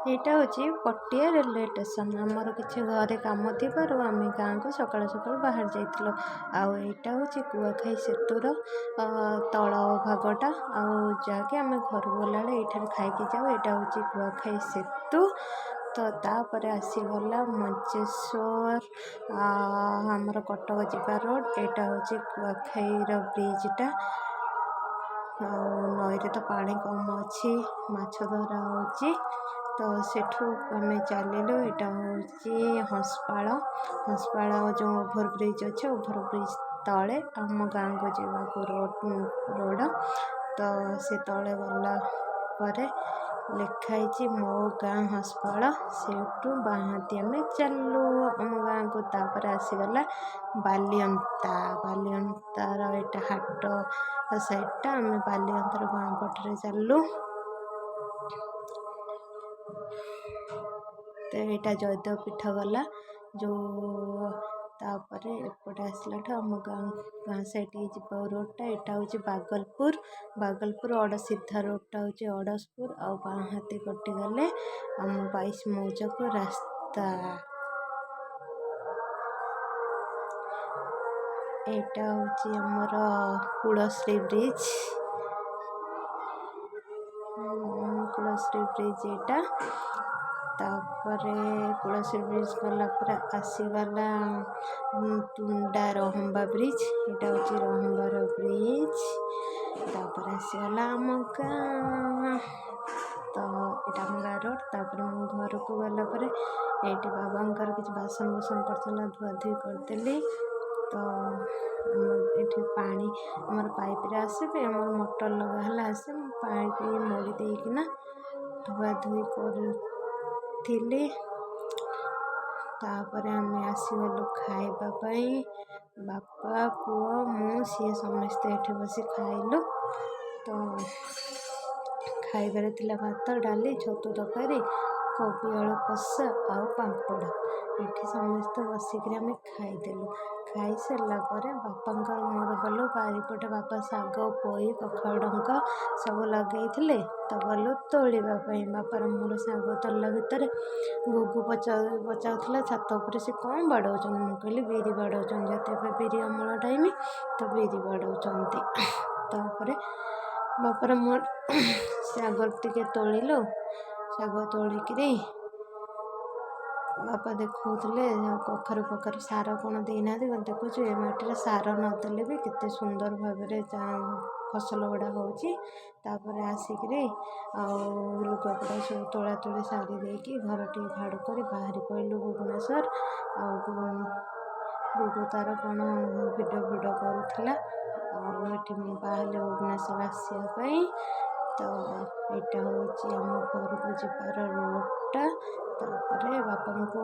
ଏଇଟା ହେଉଛି Patia railway station. ଆମର କିଛି ଘରେ କାମ ଥିବାରୁ ଆମେ ଗାଁକୁ ସକାଳୁ ସକାଳୁ ବାହାରି ଯାଇଥିଲୁ। ଆଉ ଏଇଟା ହେଉଛି କୁଆଖାଇ ସେତୁର ତଳ ଭାଗଟା, ଆଉ ଯାହାକି ଆମେ ଘରକୁ ଗଲାବେଳେ ଏଇଠାରେ ଖାଇକି ଯାଉ। ଏଇଟା ହେଉଛି କୁଆଖାଇ ସେତୁ। ତ ତାପରେ ଆସିଗଲା ମଞ୍ଚେଶ୍ୱର, ଆମର କଟକ ଯିବା ରୋଡ଼। ଏଇଟା ହେଉଛି କୁଆଖାଇର ବ୍ରିଜ୍ଟା। ଆଉ ନଈରେ ତ ପାଣି କମ୍ ଅଛି, ମାଛ ଧରା ହେଉଛି। ତ ସେଠୁ ଆମେ ଚାଲିଲୁ। ଏଇଟା ହେଉଛି ହଂସପାଳ ଯେଉଁ ଓଭରବ୍ରିଜ୍ ଅଛି, ଓଭରବ୍ରିଜ୍ ତଳେ ଆମ ଗାଁକୁ ଯିବାକୁ ରୋଡ଼। ତ ସେ ତଳେ ଗଲା ପରେ ଲେଖା ହେଇଛି ମୋ ଗାଁ ହଂସପାଳ। ସେଇଠୁ ବାହାନ୍ତି ଆମେ ଚାଲିଲୁ ଆମ ଗାଁକୁ। ତାପରେ ଆସିଗଲା ବାଲିଅନ୍ତାର ଏଇଟା ହାଟ ସାଇଡ଼୍ଟା। ଆମେ ବାଲିଅନ୍ତାର ବାଁ ପଟରେ ଚାଲିଲୁ। ତ ଏଇଟା ଜୟଦେବ ପୀଠ ଗଲା ଯେଉଁ। ତାପରେ ଏପଟେ ଆସିଲାଠୁ ଆମ ଗାଁ ସାଇଡ଼୍କି ଯିବା ରୋଡ଼ଟା। ଏଇଟା ହେଉଛି ବାଗଲପୁର ସିଧା ରୋଡ଼ଟା ହେଉଛି ଅଡ଼ଶପୁର। ଆଉ ବାଁ ହାତି କଟିଗଲେ ଆମ 22 ମୌଜାକୁ ରାସ୍ତା। ଏଇଟା ହେଉଛି ଆମର କୁଳଶ୍ରୀ ବ୍ରିଜ୍ ଏଇଟା। ତାପରେ କୁଳଶ୍ରୀ ବ୍ରିଜ୍ ଗଲା ପରେ ଆସିଗଲା ତୁଣ୍ଡା ରହମ୍ବା ବ୍ରିଜ୍। ଏଇଟା ହେଉଛି ରହମ୍ବାର ବ୍ରିଜ୍। ତାପରେ ଆସିଗଲା ଆମ ଗାଁ। ତ ଏଇଟା ଆମ ଗାଁ ରୋଡ଼। ତାପରେ ମୁଁ ଘରକୁ ଗଲା ପରେ ଏଇଠି ବାବାଙ୍କର କିଛି ବାସନ ପଡ଼ିଥିଲା, ଧୁଆଧୁଇ କରିଦେଲି। ତ ଏଠି ପାଣି ଆମର ପାଇପ୍ରେ ଆସେ, ଆମର ମଟର ଲଗା ହେଲା ଆସେ। ମୁଁ ପାଇପ୍ ମୋଡ଼ି ଦେଇକିନା ଧୁଆଧୁଇ କରୁଥିଲି। ତାପରେ ଆମେ ଆସିଗଲୁ ଖାଇବା ପାଇଁ। ବାପା, ପୁଅ, ମୁଁ, ସିଏ ସମସ୍ତେ ଏଠି ବସି ଖାଇଲୁ। ତ ଖାଇବାରେ ଥିଲା ଭାତ, ଡାଲି, ଛତୁ ତରକାରୀ, କୋବି ଆଳୁ କଷା ଆଉ ପାମ୍ପଡ଼। ଏଠି ସମସ୍ତେ ବସିକିରି ଆମେ ଖାଇଦେଲୁ। ଖାଇସାରିଲା ପରେ ବାପାଙ୍କର ମୋର ଗଲୁ ବାରିପଟେ। ବାପା ଶାଗ, ପୋଇ, କଖାରୁ ଡଙ୍କ ସବୁ ଲଗେଇଥିଲେ। ତ ଗଲୁ ତୋଳିବା ପାଇଁ। ବାପାର ମୋର ଶାଗ ତୋଳିଲା ଭିତରେ ଗୁଗୁ ପଚାରୁଥିଲା ଛାତ ଉପରେ ସେ କ'ଣ ବାଡ଼ଉଛନ୍ତି। ମୁଁ କହିଲି ବିରି ବାଡ଼ଉଛନ୍ତି, ଯେତେ ଏବେ ବିରି ଅମଳ ଟାଇମ୍, ତ ବିରି ବାଡ଼ଉଛନ୍ତି। ତାପରେ ବାପାର ମୋର ଶାଗ ଟିକେ ତୋଳିଲୁ। ଶାଗ ତୋଳିକିରି ବାପା ଦେଖାଉଥିଲେ କଖାରୁ ସାର କ'ଣ ଦେଇନାହାନ୍ତି। ଦେଖୁଛୁ ଏ ମାଟିରେ ସାର ନଦେଲେ ବି କେତେ ସୁନ୍ଦର ଭାବରେ ଫସଲ ଗୁଡ଼ା ହେଉଛି। ତାପରେ ଆସିକିରି ଆଉ ଲୁଗାପଟା ସବୁ ତୋଳାତୋଳି ସାରି ଦେଇକି ଘର ଟିକେ ଝାଡ଼ୁ କରି ବାହାରି ପଡ଼ିଲୁ ଭୁବନେଶ୍ୱର। ଆଉ ଗୁଗୁ ତାର କ'ଣ ଭିଡ଼ିଓ କରୁଥିଲା। ଆଉ ଏଠି ମୁଁ ବାହାରିଲି ଭୁବନେଶ୍ୱର ଆସିବା ପାଇଁ। ତ ଏଇଟା ହେଉଛି ଆମ ଘରକୁ ଯିବାର ରୋଡ଼ଟା। ତାପରେ ବାପାଙ୍କ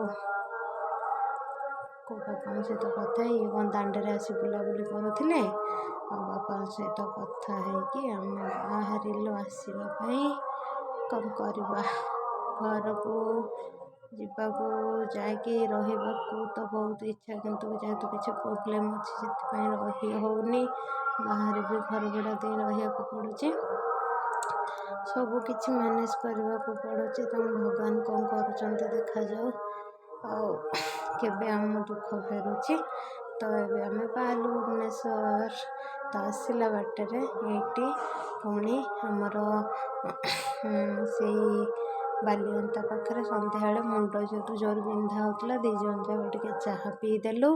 ସହିତ କଥା ହେଇ କ'ଣ ଦାଣ୍ଡରେ ଆସି ବୁଲାବୁଲି କରୁଥିଲେ। ଆଉ ବାପାଙ୍କ ସହିତ କଥା ହେଇକି ଆମେ ବାହାରିଲୁ ଆସିବା ପାଇଁ। କ'ଣ କରିବା, ଘରକୁ ଯିବାକୁ ଯାଇକି ରହିବାକୁ ତ ବହୁତ ଇଚ୍ଛା, କିନ୍ତୁ ଯେହେତୁ କିଛି ପ୍ରୋବ୍ଲେମ୍ ଅଛି ସେଥିପାଇଁ ରହି ହେଉନି। ବାହାରେ ବି ଘର ଭଡ଼ା ଦେଇ ରହିବାକୁ ପଡ଼ୁଛି। ସବୁ କିଛି ମ୍ୟାନେଜ୍ କରିବାକୁ ପଡ଼ୁଛି। ତେଣୁ ଭଗବାନ କ'ଣ କରୁଛନ୍ତି ଦେଖାଯାଉ, ଆଉ କେବେ ଆମ ଦୁଃଖ ଫେରୁଛି। ତ ଏବେ ଆମେ ବାହାରିଲୁ ଭୁବନେଶ୍ୱର। ତ ଆସିଲା ବାଟରେ ଏଇଠି ପୁଣି ଆମର ସେଇ ବାଲିଅନ୍ତା ପାଖରେ ସନ୍ଧ୍ୟାବେଳେ ମୁଣ୍ଡ ଯେହେତୁ ଜୋର ବିନ୍ଧା ହେଉଥିଲା, 2 ଜଣ ଯାକ ଟିକେ ଚାହା ପିଇଦେଲୁ।